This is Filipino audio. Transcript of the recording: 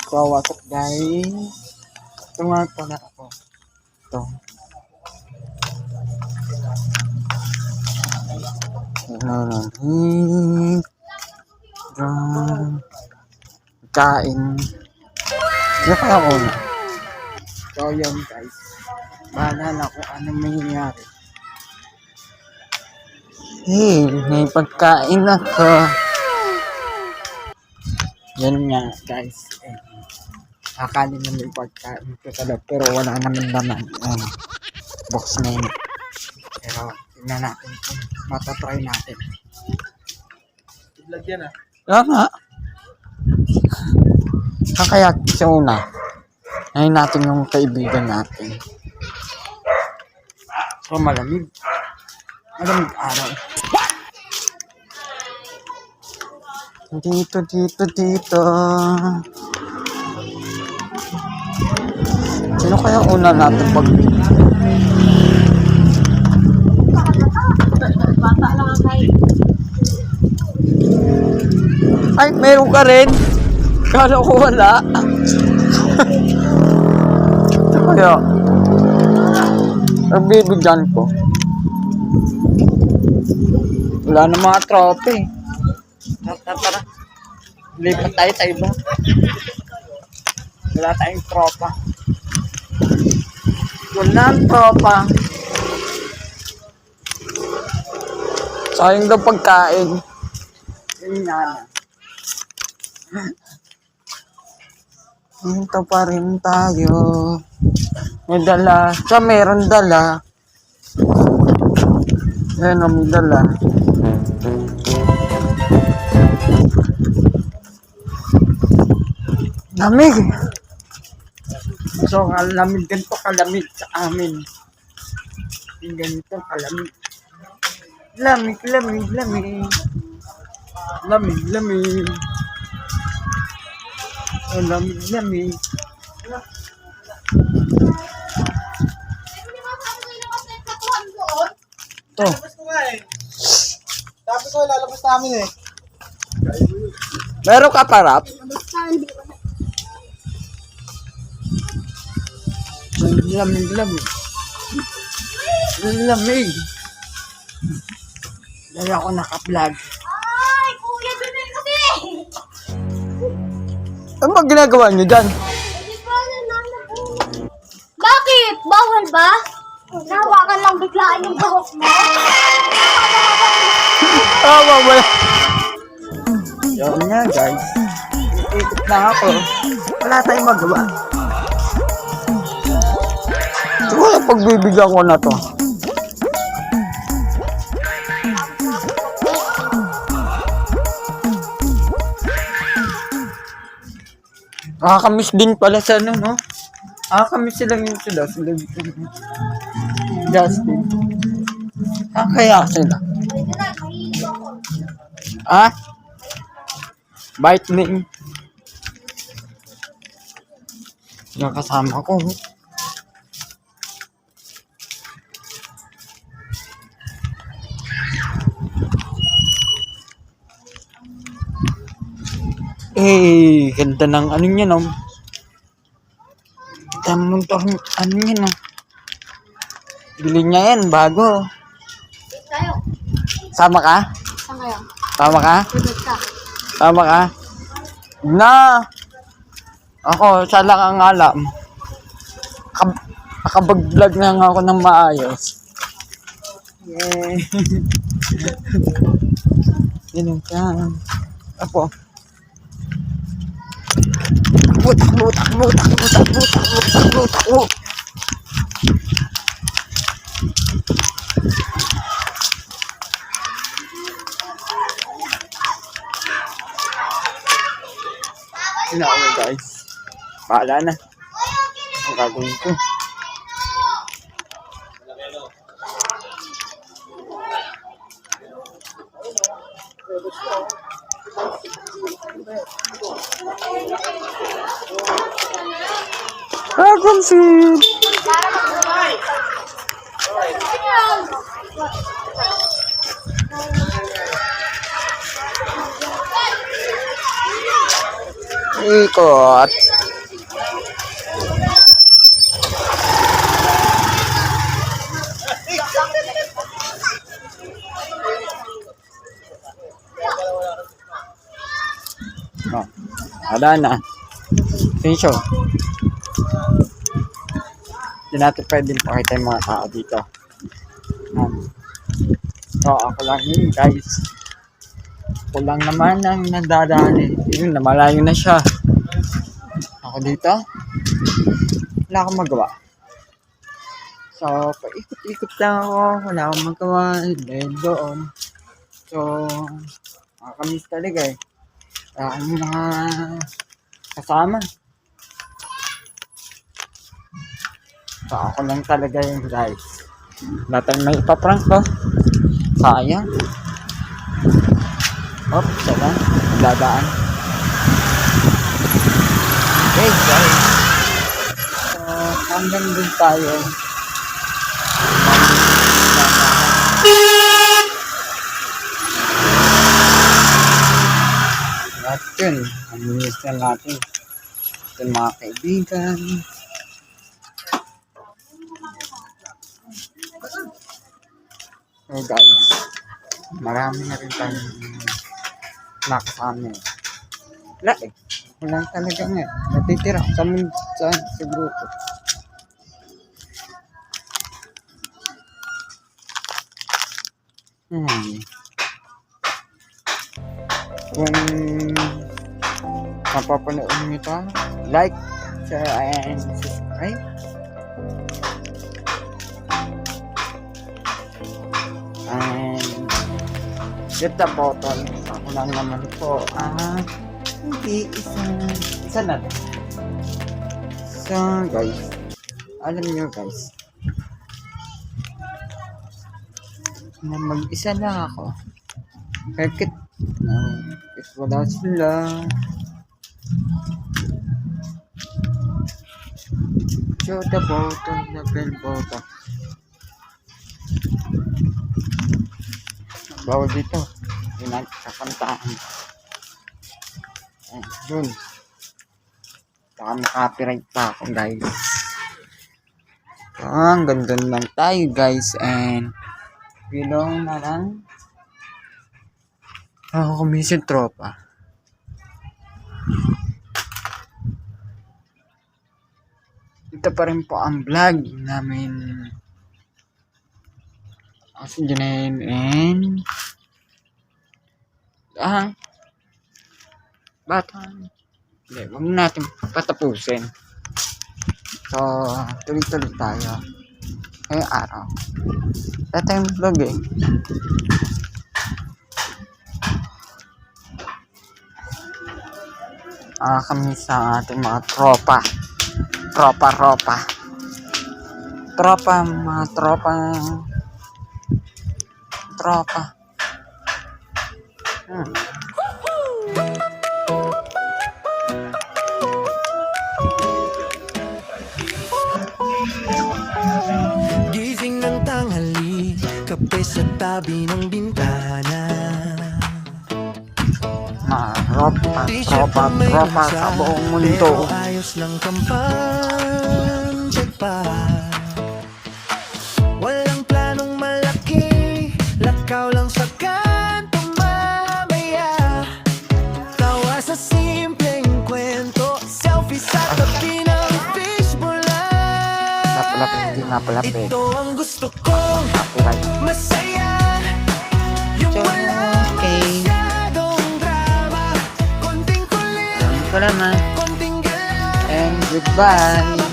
So, what's up guys? Ito nga pala ako. Ito. Kain. Ano kaya una? So, yun guys. Bahala na kung ano mangyayari. Hey, may pagkain ako. Yan nga guys. Akala na may pagkain ko talaga pero wala naman naman. Box na yun. Pero tingnan natin kung matatry natin. Vlog yan ah. Tama. Kaya sa una, ngayon natin yung kaibigan natin. So malamig. Malamig araw. Dito. Sino kaya una natin pag... Bata lang ang kain. Ay, meron ka rin. Kala ko wala. Ito kaya. Nagbibigyan ko. Wala na mga tropa eh. Tara. Lipat tayo sa iba. Wala tayong tropa. Wala ang tropa. Sayang daw pagkain. Yun nga na. Hinto pa rin tayo. May dala. Siya meron dala. Ayan o, may dala. Lamig. So, lamig ganito kalamig sa amin. Ganito kalamig. Lamig. Oh, lamig. To. Lalabas ko nga eh. Sabi ko lalabas namin eh. Meron ka parap? Lamig. Dahil ako naka-vlog. Ay, kuya, bibig kasi! Ano ba ginagawa niyo dyan? Bakit? Bawal ba? Nahawakan lang biglaan yung buhok mo. Wala. Yun nga guys. Ikot na ako. Wala tayong magawa. Siguro pagbibigyan ko na to. Nakakamiss din pala sa ano, no? Nakakamiss silang yun sila Justin. Kaya sila. Lightning. Yung kasama ko. Ganda ng ano niya, no? Ganda ng ano niya, no? Bili niya yan, bago. Tayo. Sama ka? Saan kayo? Sama ka? Sunod ka. Sama ka? Na! Ako, siya lang ang alam. Nakabag-vlog na nga ako ng maayos. Yay! Ganun ka. Apo. Butak. Sinawa guys. Bahala na. Ang gagawin ko. Dragon seed! Ikot. No. Wala na. Tension. Hindi natin pwedeng pakita yung mga tao dito. So, ako lang yun, guys. Ako lang naman ang nadadaan eh. Yun, namalayo na siya. Ako dito, wala akong magawa. So, paikot-ikot lang ako. Wala akong magawa. Dahil doon. So, nakakamiss talaga eh. Wala akong mga kasama. So, ako lang talaga yun, guys. Wala tayong may ipaprank ko. Sayang. Oops, sana. Dadaan. Okay, guys. So, hanggang dun tayo. At yun, ang-miss na natin. Ito mga kaibigan. So guys, marami na rin tayong nakasama. Wala eh. Walang talaga nga. Natitira sa grupo. Kung napapanood nyo ito, like, share, and subscribe. And hit the button. Ako lang naman po hindi isa na. So guys, alam nyo guys, na mag-isa na ako. Kahit wala sila. Show the button, the bell button. Bawal dito. Hindi natin kakantaan. Dun. Baka makapiright pa ako guys. Ang ganda lang tayo guys. And bilong na lang. Ako kumisin tropa. Ito pa rin po ang vlog namin. Kasi dyan and batang hindi, huwag natin patapusin. So tuloy-tuloy tayo ngayong araw. Wala tayong vlog eh. Kami sa ating mga tropa, mga tropa. Gising ng tanghali, kape sa tabi ng bintana. Tropa sa buong mundo. Pero ayos lang kampante pa. Walang planong malaki, lakaw lang sa kanto mamaya. Tawa sa simpleng kwento, selfie sa tabi ng fishbowl. Hindi nga pala pwede. Ito ang gusto kong masaya. Yung wala masyadong drama, konting kulit, Salamat. konting gala. And goodbye.